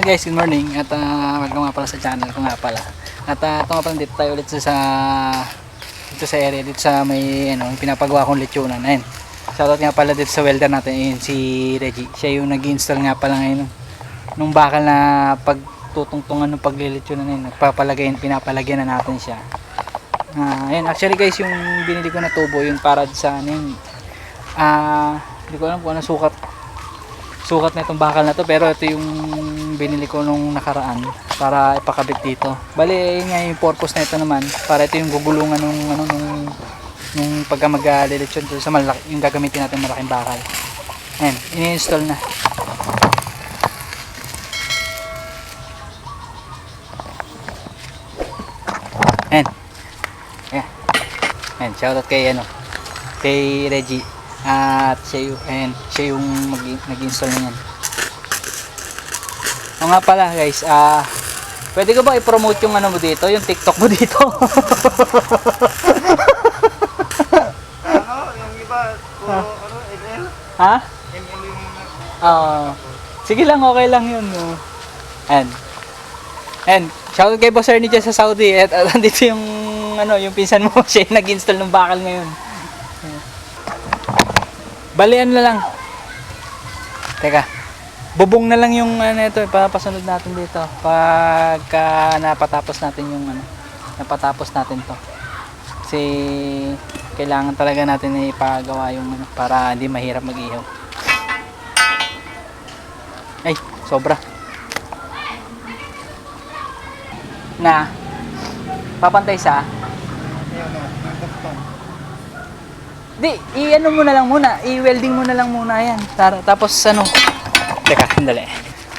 guys, good morning at welcome nga pala sa channel ko nga pala. At ito nga pala dito tayo ulit sa area dito sa may pinapagawa kong lechonan. Ayun. Shoutout nga pala dito sa welder natin, ayun, si Reggie. Siya yung nag-install nga pala ngayon nung bakal na pagtutungtungan ng paglilitchonan ayun. Pinapalagyan na natin siya. Ayun, actually guys, yung binili ko na tubo yung para sa hindi ko alam kung ano sukat na itong bakal na to, pero ito yung binili ko nung nakaraan para ipakabit dito. Bali nga yung purpose na ito naman, para ito yung gugulungan nung pagka mag-lelechon sa malaki, yung gagamitin natin malaking bakal. Ayan, ini-install na. Ayan. Ayan, shoutout kay Reggie. At siya yung nag-install na yan. O nga pala guys, pwede ko ba i-promote yung mo dito, yung TikTok mo dito? Yung iba, ML? Ha? ML yung sige lang, okay lang yun. And shoutout kay Boss Ernie dyan sa Saudi. At andito yung yung pinsan mo, siya yung nag-install ng bakal ngayon. Balian na lang. Teka. Bubong na lang yung ito, papasunod natin dito pagka napatapos natin yung napatapos natin to. Kasi kailangan talaga natin na ipagawa yung para hindi mahirap mag-ihaw. Ay, sobra. Na papantay sa di, i-ano mo na lang muna, i-welding mo na lang muna yan. Tapos teka, sandali.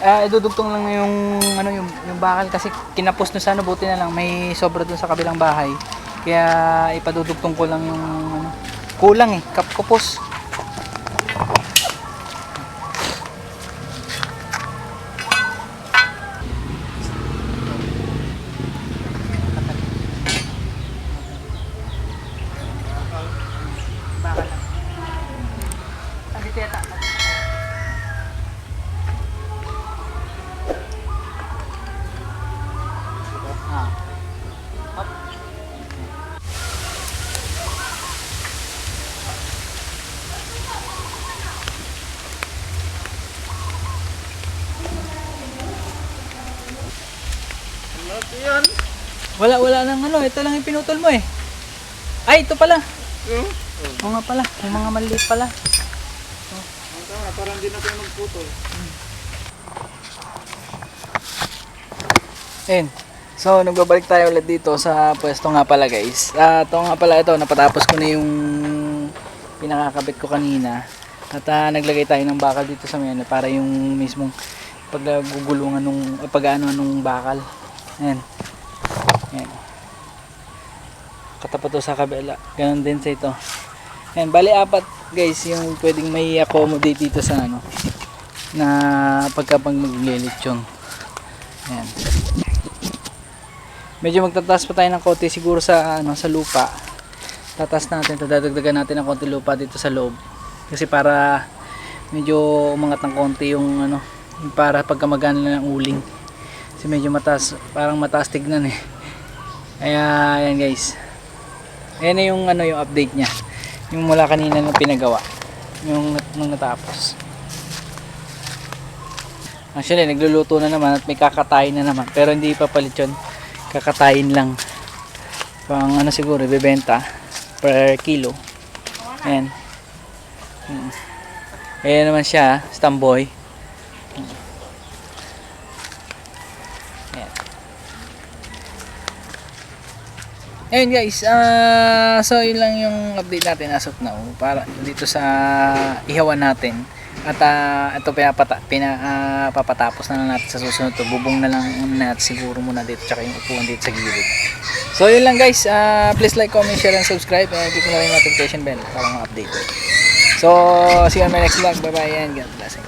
Idudugtong lang yung bakal kasi kinapos na sana, buti na lang may sobra dun sa kabilang bahay. Kaya ipadudugtong ko lang yung kulang kapkupos. yan. Wala nang ito lang yung pinutol mo eh. Ay, ito pala. Oo nga pala, yung mga maliit pala. Parang hindi na tayo magputol. Ayun. So, nagbabalik tayo ulit dito sa pwesto nga pala guys. Ito nga pala napatapos ko na yung pinakakabit ko kanina. At naglagay tayo ng bakal dito sa mena para yung mismong paggugulungan nung bakal. Ayan. Ayan. Katapat to sa kabila. Ganon din sa ito. Ayan, bali apat guys yung pwedeng may accommodate dito sa na pagka maglilitsyon. Ayan. Medyo magtataas pa tayo ng konti siguro sa sa lupa. Tataas natin, dadagdagan natin ng konti lupa dito sa loob. Kasi para medyo umangat ng konti yung yung para pagka magana ng uling. Kasi medyo mataas, parang mataas tignan eh. Kaya ayan guys. Ayan na yung yung update niya. Yung mula kanina na pinagawa. Yung nung natapos. Actually, nagluluto na naman at may kakatayin na naman. Pero hindi pa palit yun. Kakatayin lang. Pang siguro, ibebenta per kilo. Ayan. Ayan naman siya, stamboy. Ayan. Ayan guys, so yun lang yung update natin as of now para dito sa ihawan natin. At ito papatapos na lang natin sa susunod to. Bubong na lang natin siguro muna dito, tsaka yung upuan dito sa gilid. So yun lang guys, please like, comment, share, and subscribe, and click mo na rin yung notification bell para ma-update. So see you on my next vlog. Bye bye and God bless you.